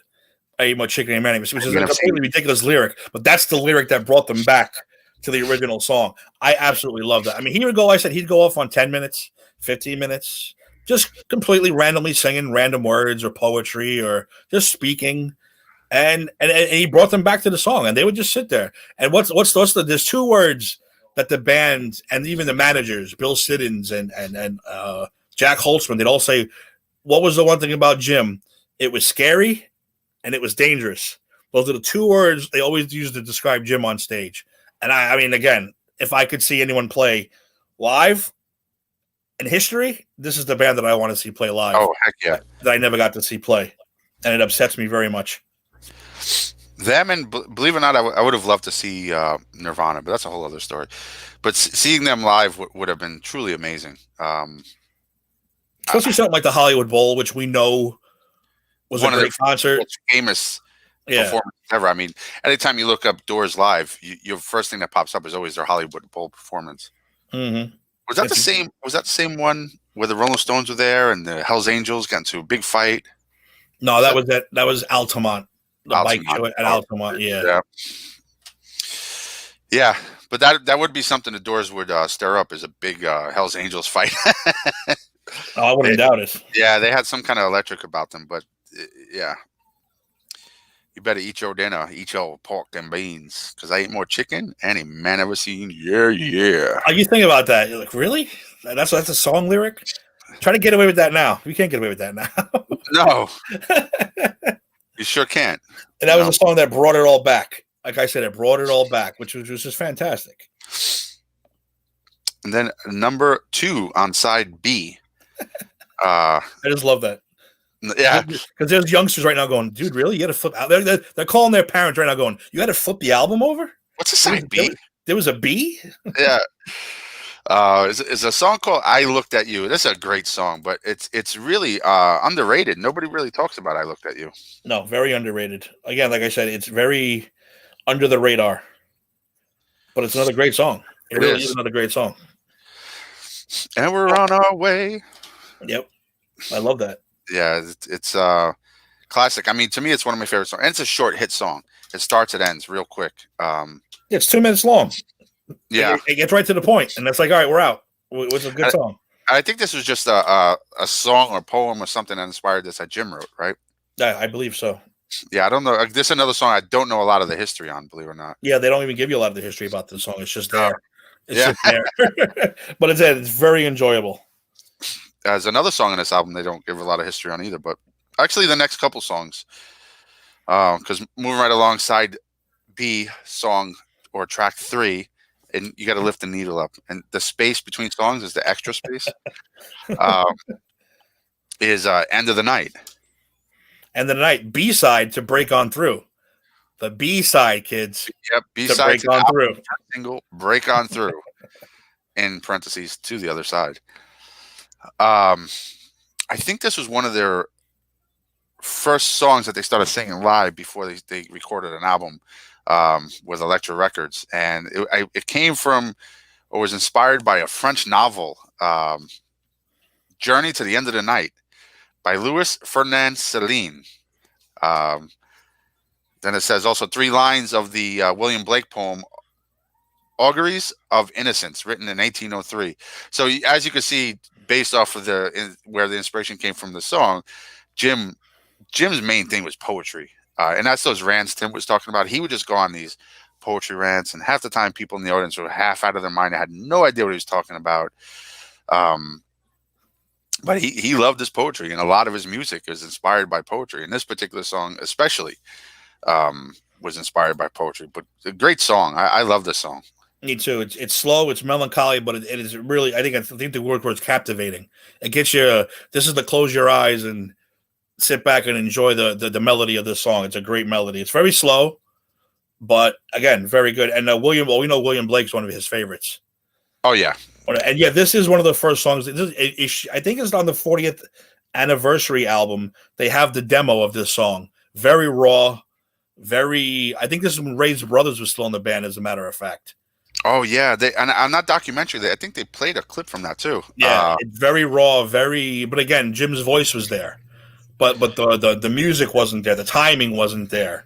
I eat my chicken and mayonnaise," which is a completely ridiculous lyric, but that's the lyric that brought them back to the original song. I absolutely love that. I mean, he'd go off on 10 minutes, 15 minutes, just completely randomly singing random words or poetry or just speaking. And he brought them back to the song, and they would just sit there. And there's two words that the band and even the managers, Bill Siddons and Jack Holtzman, they'd all say, what was the one thing about Jim? It was scary and it was dangerous. Those are the two words they always use to describe Jim on stage. And I mean, again, if I could see anyone play live in history, this is the band that I want to see play live. Oh, heck yeah. That I never got to see play. And it upsets me very much. Them, and believe it or not, I would have loved to see Nirvana, but that's a whole other story. But seeing them live would have been truly amazing. Especially something like the Hollywood Bowl, which we know was a great concert. Most famous performance ever. I mean, anytime you look up Doors live, your first thing that pops up is always their Hollywood Bowl performance. Mm-hmm. Was that the same? Was that the same one where the Rolling Stones were there and the Hell's Angels got into a big fight? No, that was Altamont. The bike show at Altamont, yeah. But that would be something the Doors would stir up, is a big Hell's Angels fight. I wouldn't doubt it. Yeah, they had some kind of electric about them, but yeah. You better eat your dinner, eat your pork and beans, because I eat more chicken any man ever seen. Yeah. You think about that, you're like, really? That's a song lyric? Try to get away with that now. You can't get away with that now. No, you sure can't. And that was a song that brought it all back. Like I said, it brought it all back, which was just fantastic. And then number 2 on side B. I just love that. Yeah, because there's youngsters right now going, dude, really? You got to flip out. They're calling their parents right now going, you got to flip the album over? what's a side B? There was a B? Yeah. Is a song called "I Looked at You." This is a great song, but it's really underrated. Nobody really talks about "I Looked at You." No, very underrated. Again, like I said, it's very under the radar, but it's another great song. It really is another great song. And we're on our way. Yep, I love that. Yeah, it's classic. I mean, to me, it's one of my favorite songs. And it's a short hit song. It starts, it ends real quick. It's 2 minutes long. Yeah, it gets right to the point, and it's like, all right, we're out. It was a good song. I think this was just a song or poem or something that inspired this that Jim wrote, right? Yeah, I believe so. Yeah, I don't know. This is another song I don't know a lot of the history on, believe it or not. Yeah, they don't even give you a lot of the history about this song. It's just there. It's Yeah. just there. But it's very enjoyable. There's another song on this album they don't give a lot of history on either, but actually the next couple songs, because moving right alongside B song or track 3, and you got to lift the needle up, and the space between songs is the extra space. Is "End of the Night." And the night B-side to Break On Through. The B-side, kids. Yep, To B-side Break On Through. single, "Break On Through," in parentheses to the other side. I think this was one of their first songs that they started singing live before they recorded an album with Elektra Records, and it came from or was inspired by a French novel, Journey to the End of the Night by Louis Ferdinand Céline. Then it says also 3 lines of the William Blake poem Auguries of Innocence, written in 1803. So as you can see, based off of where the inspiration came from the song, Jim's main thing was poetry. And that's those rants Tim was talking about. He would just go on these poetry rants, and half the time people in the audience were half out of their mind. They had no idea what he was talking about. But he loved his poetry, and a lot of his music is inspired by poetry. And this particular song especially was inspired by poetry. But a great song. I love this song. Me too. It's slow, it's melancholy, but it is really, I think the word was captivating. It gets you, this is to close your eyes and sit back and enjoy the melody of this song. It's a great melody. It's very slow, but again, very good. And we know William Blake's one of his favorites. Oh, yeah. And yeah, this is one of the first songs. I think it's on the 40th anniversary album. They have the demo of this song. Very raw, I think this is when Ray's brothers was still in the band, as a matter of fact. Oh, yeah. And on that documentary, I think they played a clip from that, too. Yeah, it's very raw, but again, Jim's voice was there. But the music wasn't there. The timing wasn't there.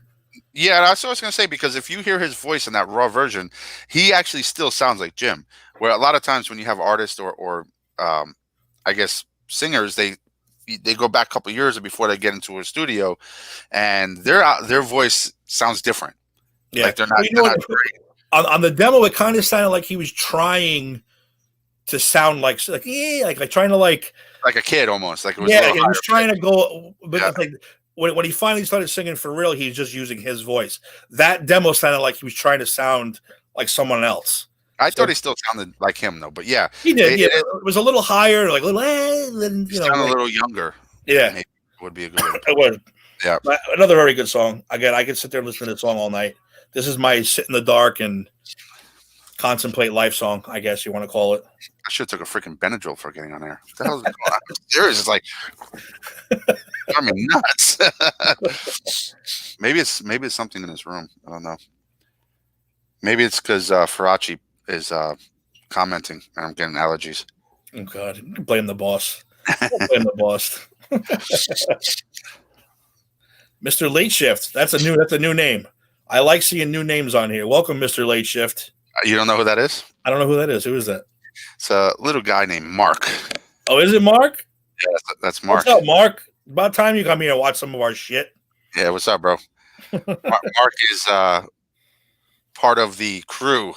Yeah, that's what I was going to say, because if you hear his voice in that raw version, he actually still sounds like Jim. Where a lot of times when you have artists or I guess singers, they go back a couple of years before they get into a studio, and their voice sounds different. Yeah, like they're not great. On the demo, it kind of sounded like he was trying to sound like trying to like a kid almost. Like it was he was trying to go, but Yeah. like when he finally started singing for real, he's just using his voice. That demo sounded like he was trying to sound like someone else. I thought he still sounded like him though, but yeah, he did. It was a little higher, like a little, then a little younger. Yeah, maybe would be a good. It would. Yeah, but another very good song. Again, I could sit there and listen to this song all night. This is my sit in the dark and contemplate life song, I guess you want to call it. I should have took a freaking Benadryl for getting on there. What the hell is going on? I'm serious. It's like, I mean, nuts. maybe it's something in this room. I don't know. Maybe it's because Faraci is commenting and I'm getting allergies. Oh God! Blame the boss. Blame the boss. Mr. Late Shift. That's a new name. I like seeing new names on here. Welcome, Mr. Late Shift. You don't know who that is? I don't know who that is. Who is that? It's a little guy named Mark. Oh, is it Mark? Yeah, that's Mark. What's up, Mark? About time you come here and watch some of our shit. Yeah, what's up, bro? Mark is part of the crew.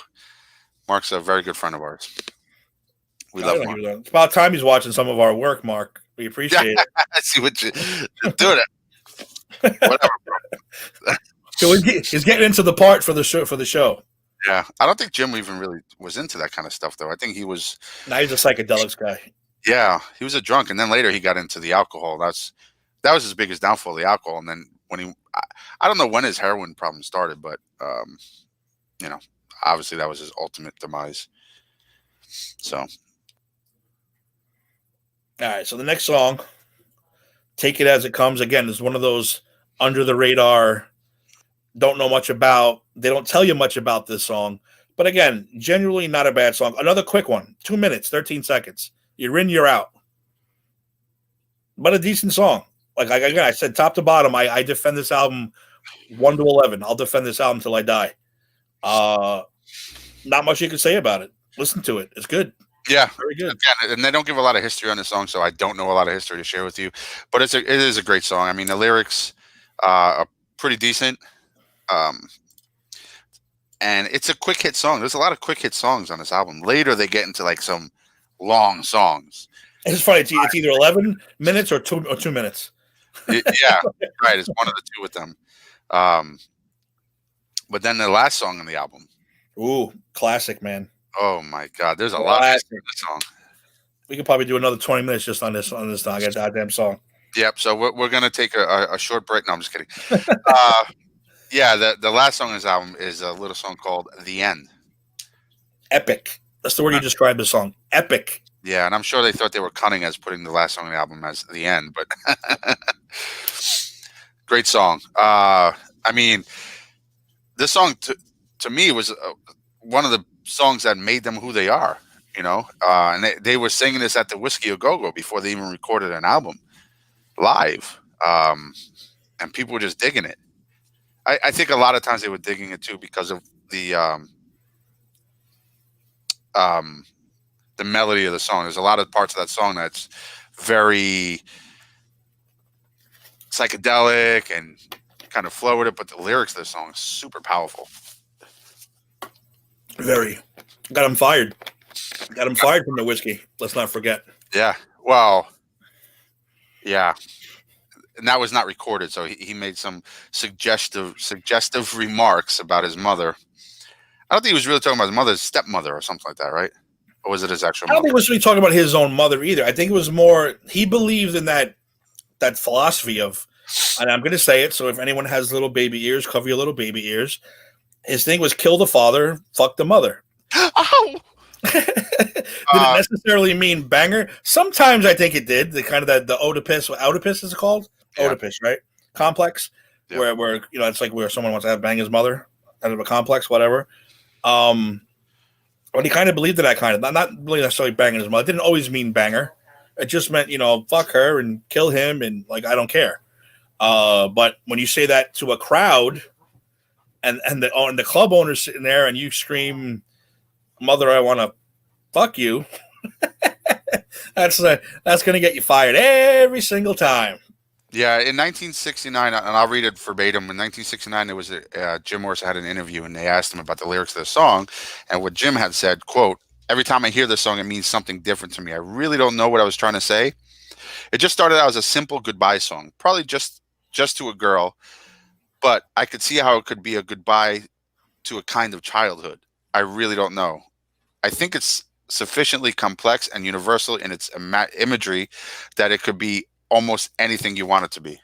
Mark's a very good friend of ours. We I love know Mark. it's about time he's watching some of our work, Mark. We appreciate it. I see what you're doing. Whatever. So he's getting into the part for the show. Yeah, I don't think Jim even really was into that kind of stuff, though. I think he was. Now he's a psychedelics guy. Yeah, he was a drunk, and then later he got into the alcohol. That was his biggest downfall, the alcohol. And then when I don't know when his heroin problem started, but you know, obviously that was his ultimate demise. So, all right. So the next song, "Take It As It Comes," again is one of those under the radar. Don't know much about. They don't tell you much about this song, but again, genuinely not a bad song. Another quick one, 2 minutes, 13 seconds. You're in, you're out. But a decent song. Like again, I said, top to bottom, I defend this album 1 to 11. I'll defend this album till I die. Not much you can say about it. Listen to it. It's good. yeah. Very good. Again, and they don't give a lot of history on the song, so I don't know a lot of history to share with you. But it is a great song. I mean, the lyrics are pretty decent. And it's a quick hit song. There's a lot of quick hit songs on this album. Later, they get into like some long songs. It's funny. It's either 11 minutes or 2 minutes. Yeah, right. It's one of the two with them. But then the last song on the album. Ooh, classic, man. Oh my God, there's a lot of history in this song. We could probably do another 20 minutes just on this goddamn song. Yep. So we're gonna take a short break. No, I'm just kidding. Yeah, the last song on this album is a little song called "The End." Epic. That's the word you described the song. Epic. Yeah, and I'm sure they thought they were cunning as putting the last song on the album as "The End," but great song. I mean, this song to me was one of the songs that made them who they are. You know, and they were singing this at the Whiskey A Go Go before they even recorded an album live, and people were just digging it. I think a lot of times they were digging it too because of the melody of the song. There's a lot of parts of that song that's very psychedelic and kind of flow with it, but the lyrics of the song is super powerful. Very. Got him fired. Got him fired from the whiskey. Let's not forget. Yeah. Well, yeah. And that was not recorded, so he made some suggestive remarks about his mother. I don't think he was really talking about his mother's stepmother or something like that, right? Or was it his actual I don't mother? think he was really talking about his own mother either. I think it was more he believed in that philosophy of, and I'm going to say it, so if anyone has little baby ears, cover your little baby ears. His thing was kill the father, fuck the mother. Oh! Did it necessarily mean banger? Sometimes I think it did. The kind of the Oedipus is it called? Yeah. Oedipus, right? Complex, Yeah. where it's like where someone wants to have bang his mother, out of a complex, whatever. But he kind of believed in that kind of not really necessarily banging his mother. It didn't always mean banger. It just meant fuck her and kill him and like I don't care. But when you say that to a crowd, and the club owner's sitting there and you scream, "Mother, I want to fuck you," that's going to get you fired every single time. Yeah, in 1969, and I'll read it verbatim. In 1969, there was Jim Morrison had an interview, and they asked him about the lyrics of the song, and what Jim had said, quote, "Every time I hear this song, it means something different to me. I really don't know what I was trying to say. It just started out as a simple goodbye song, probably just to a girl, but I could see how it could be a goodbye to a kind of childhood. I really don't know. I think it's sufficiently complex and universal in its imagery that it could be almost anything you want it to be."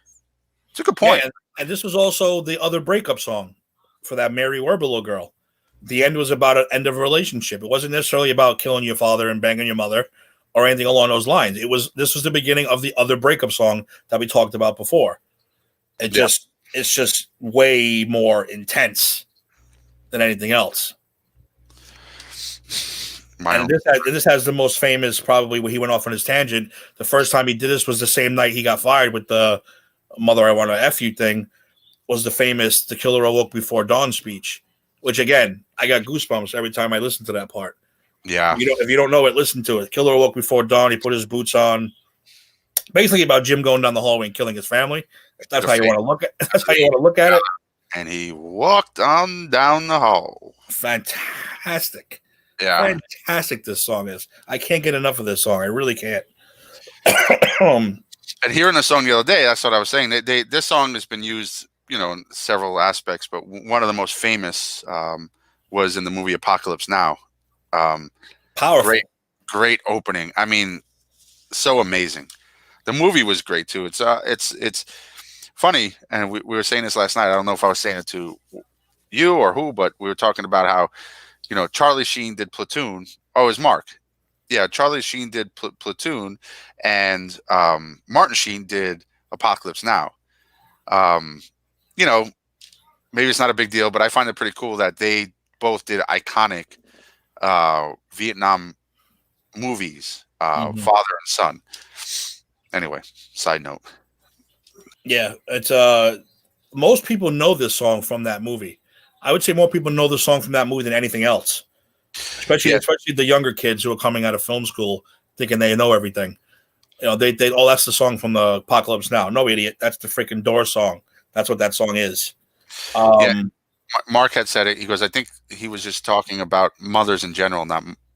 It's a good point. Yeah, and this was also the other breakup song for that Mary Werbelow girl. The end was about an end of a relationship. It wasn't necessarily about killing your father and banging your mother or anything along those lines. This was the beginning of the other breakup song that we talked about before. It's just way more intense than anything else. And this has the most famous, probably when he went off on his tangent. The first time he did this was the same night he got fired with the "Mother, I want to F you" thing. Was the famous "The Killer Awoke Before Dawn" speech, which again I got goosebumps every time I listen to that part. Yeah, if you don't know it, listen to it. "Killer Awoke Before Dawn." He put his boots on. Basically about Jim going down the hallway and killing his family. That's how you want to look at. That's how you want to look at it. And he walked on down the hall. Fantastic. Yeah. Fantastic this song is. I can't get enough of this song. I really can't. And hearing the song the other day, that's what I was saying. This song has been used, in several aspects, but one of the most famous was in the movie Apocalypse Now. Powerful. Great opening. I mean, so amazing. The movie was great too. It's funny, and we were saying this last night. I don't know if I was saying it to you or who, but we were talking about how, Charlie Sheen did Platoon. Oh, it was Mark. Yeah, Charlie Sheen did Platoon, and Martin Sheen did Apocalypse Now. Maybe it's not a big deal, but I find it pretty cool that they both did iconic Vietnam movies, father and son. Anyway, side note. Yeah, it's most people know this song from that movie. I would say more people know the song from that movie than anything else. Especially the younger kids who are coming out of film school thinking they know everything. They that's the song from the Apocalypse Now. No, idiot. That's the freaking Doors song. That's what that song is. Mark had said it. He goes, I think he was just talking about mothers in general,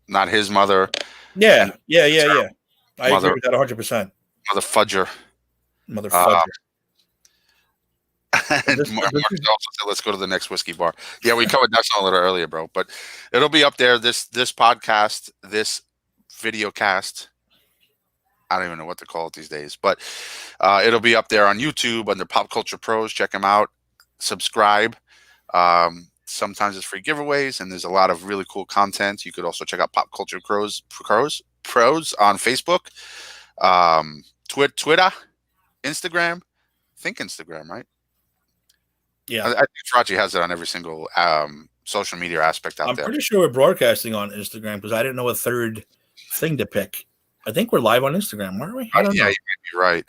not his mother. Yeah. I agree with that 100%. Mother Fudger. Mother Fudger. And Mark also said, let's go to the next whiskey bar. Yeah, we covered that song a little earlier, bro. But it'll be up there. This podcast, this video cast. I don't even know what to call it these days, but it'll be up there on YouTube under Pop Culture Pros. Check them out. Subscribe. Sometimes it's free giveaways, and there's a lot of really cool content. You could also check out Pop Culture Pros on Facebook, Twitter, Instagram. I think Instagram, right? Yeah, I think Farachi has it on every single social media aspect out there. I'm pretty sure we're broadcasting on Instagram because I didn't know a third thing to pick. I think we're live on Instagram, aren't we? I don't know. You might be right.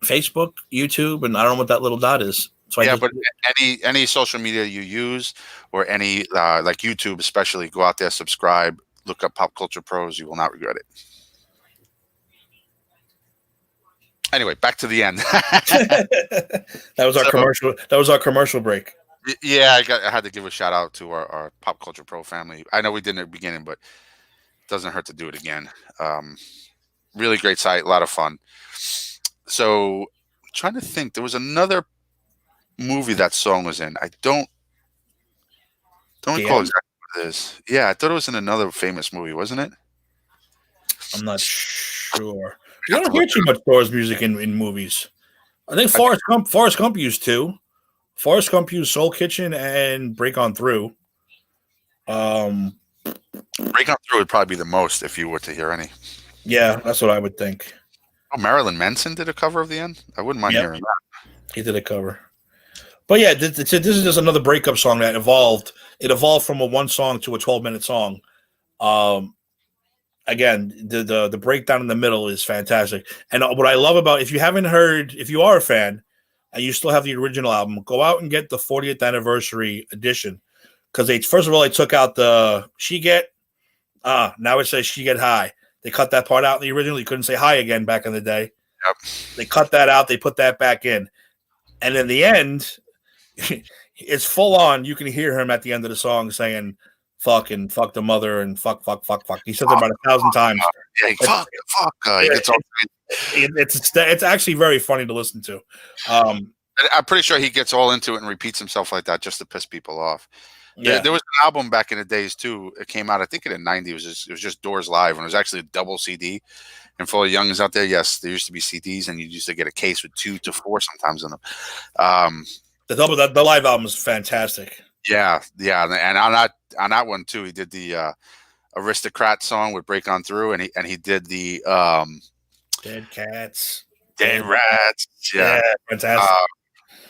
Facebook, YouTube, and I don't know what that little dot is. So but any social media you use or any like YouTube especially, go out there, subscribe, look up Pop Culture Pros. You will not regret it. Anyway, back to the end. That was our commercial. That was our commercial break. Yeah, I had to give a shout out to our Pop Culture Pro family. I know we did in the beginning, but it doesn't hurt to do it again. Really great site, a lot of fun. So, I'm trying to think, there was another movie that song was in. I don't recall exactly what it is. Yeah, I thought it was in another famous movie, wasn't it? I'm not sure. You don't hear too much Doors music in movies. I think Forrest Gump used to. Forrest Gump used Soul Kitchen and Break On Through. Break On Through would probably be the most if you were to hear any. Yeah, that's what I would think. Oh, Marilyn Manson did a cover of The End? I wouldn't mind hearing that. He did a cover. But yeah, this is just another breakup song that evolved. It evolved from a one song to a 12-minute song. Again, the breakdown in the middle is fantastic. And what I love about, if you are a fan and you still have the original album, go out and get the 40th anniversary edition. Because first of all, they took out the She Get, now it says She Get High. They cut that part out in the original. You couldn't say hi again back in the day. Yep. They cut that out. They put that back in. And in the end, it's full on. You can hear him at the end of the song saying, fuck and fuck the mother and fuck. He says it about 1,000 times. Yeah, fuck. It's actually very funny to listen to. I'm pretty sure he gets all into it and repeats himself like that just to piss people off. Yeah. There was an album back in the days too. It came out, I think, in the '90s. It was just Doors Live, and it was actually a double CD. And for the youngins out there, yes, there used to be CDs, and you used to get a case with 2 to 4 sometimes in them. The live album is fantastic. Yeah, and on that one too, he did the Aristocrat song with Break On Through, and he did the Dead Cats, Dead Rats, yeah, fantastic.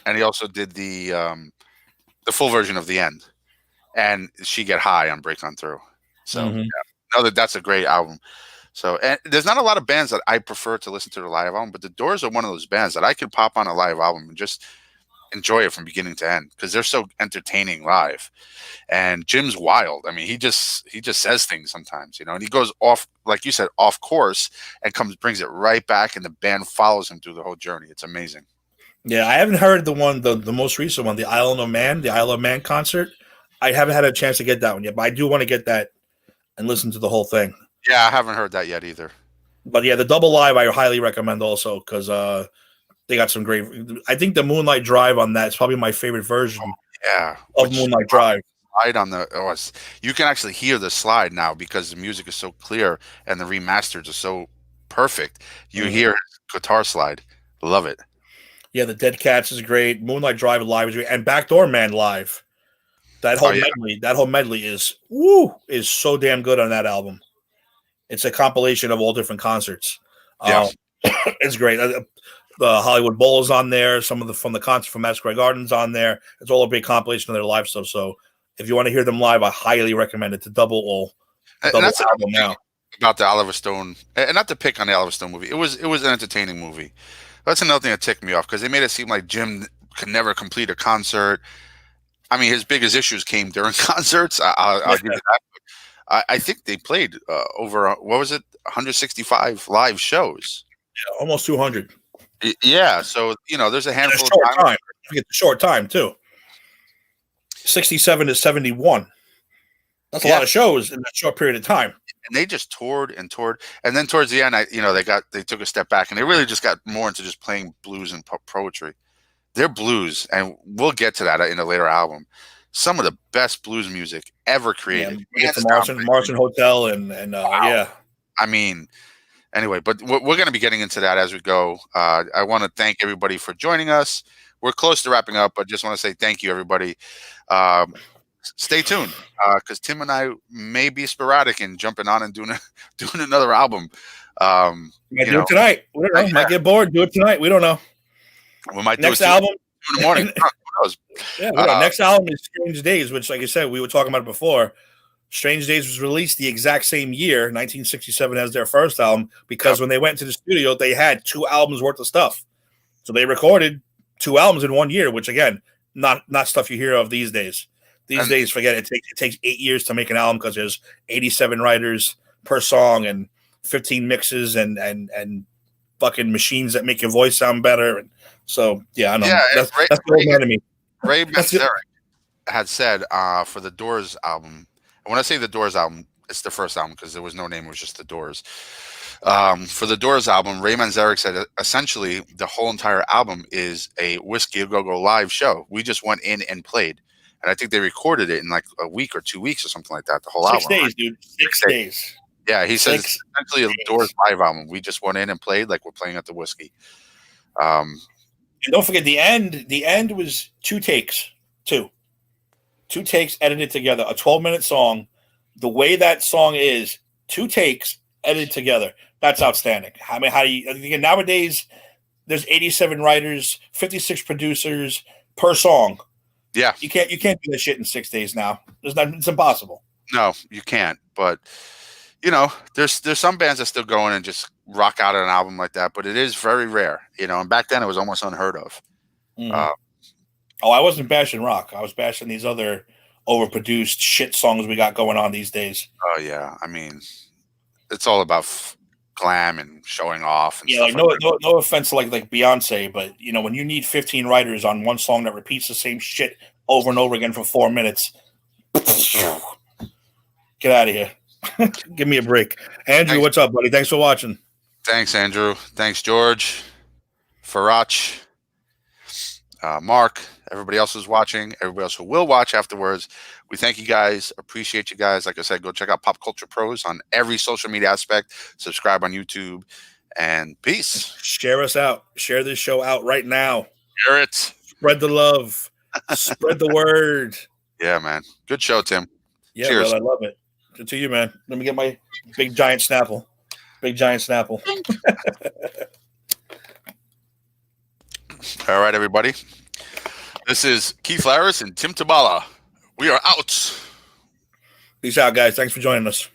And he also did the full version of The End, and She Get High on Break On Through. So that's a great album. So, and there's not a lot of bands that I prefer to listen to the live album, but the Doors are one of those bands that I could pop on a live album and just enjoy it from beginning to end because they're so entertaining live. And Jim's wild. I mean, he just says things sometimes, and he goes off, like you said, off course and brings it right back, and the band follows him through the whole journey. It's amazing. Yeah, I haven't heard the most recent one, the Isle of Man concert. I haven't had a chance to get that one yet, but I do want to get that. and listen to the whole thing. Yeah, I haven't heard that yet either. But yeah, the double live I highly recommend also because they got some great. I think the Moonlight Drive on that is probably my favorite version Yeah, of Moonlight Drive. slide on the you can actually hear the slide now because the music is so clear and the remasters are so perfect. You hear his guitar slide. Love it. Yeah, the Dead Cats is great. Moonlight Drive live is great, and Backdoor Man live. That whole medley is so damn good on that album. It's a compilation of all different concerts. Yeah. It's great. The Hollywood Bowl is on there. Some of the from the concert from Madison Square Garden's on there. It's all a big compilation of their live stuff. So if you want to hear them live, I highly recommend it. To double that's album now. About the Oliver Stone, and not to pick on the Oliver Stone movie. It was an entertaining movie. That's another thing that ticked me off because they made it seem like Jim could never complete a concert. I mean, his biggest issues came during concerts. I'll give you that. I think they played over, what was it, 165 live shows. Yeah, almost 200. Yeah, so, there's a handful of time. You get the short time, too. 67 to 71. That's a lot of shows in that short period of time. And they just toured and toured. And then towards the end, they took a step back, and they really just got more into just playing blues and poetry. Their blues, and we'll get to that in a later album, some of the best blues music ever created. Yeah, Martian Hotel and wow. Yeah. I mean, anyway, but we're going to be getting into that as we go. I want to thank everybody for joining us. We're close to wrapping up, but just want to say thank you, everybody. Stay tuned because Tim and I may be sporadic in jumping on and doing another album. Might do it tonight. We don't know. Might get bored. Do it tonight. We don't know. We might next do it album in the morning. Who knows? Yeah, next album is Strange Days, which, like I said, we were talking about it before. Strange Days was released the exact same year, 1967, as their first album, because when they went to the studio, they had 2 albums worth of stuff. So they recorded 2 albums in 1 year, which, again, not stuff you hear of these days. These days, forget it. It takes 8 years to make an album because there's 87 writers per song and 15 mixes and fucking machines that make your voice sound better. And so, yeah, I know. Yeah, that's the old enemy. Ray Manzarek had said for the Doors album, and when I say the Doors album, it's the first album because there was no name, it was just the Doors. For the Doors album, Ray Manzarek said essentially the whole entire album is a Whiskey A Go Go live show. We just went in and played. And I think they recorded it in like a week or 2 weeks or something like that, the whole album. 6 days, dude. 6 days. Yeah, he says it's essentially a Doors live album. We just went in and played like we're playing at the Whiskey. And don't forget the end. The end was 2 takes. 2 takes edited together. A 12-minute song. The way that song is, 2 takes edited together. That's outstanding. I mean, how do you nowadays? There's 87 writers, 56 producers per song. Yeah, you can't do that shit in 6 days now. It's impossible. No, you can't. But there's some bands that still go in and just rock out an album like that. But it is very rare. And back then it was almost unheard of. I wasn't bashing rock. I was bashing these other overproduced shit songs we got going on these days. Oh yeah, I mean, it's all about glam and showing off. And stuff no offense to like Beyonce, but when you need 15 writers on one song that repeats the same shit over and over again for 4 minutes, get out of here. Give me a break. Andrew, what's up, buddy? Thanks for watching. Thanks, Andrew. Thanks, George, Farach, Mark, everybody else who's watching, everybody else who will watch afterwards. We thank you guys. Appreciate you guys. Like I said, go check out Pop Culture Pros on every social media aspect. Subscribe on YouTube. And peace. Share us out. Share this show out right now. Share it. Spread the love. Spread the word. Yeah, man. Good show, Tim. Yeah, cheers. Well, I love it. Good to you, man. Let me get my big giant Snapple. Big giant Snapple. All right, everybody. This is Keith Larris and Tim Tabala. We are out. Peace out, guys. Thanks for joining us.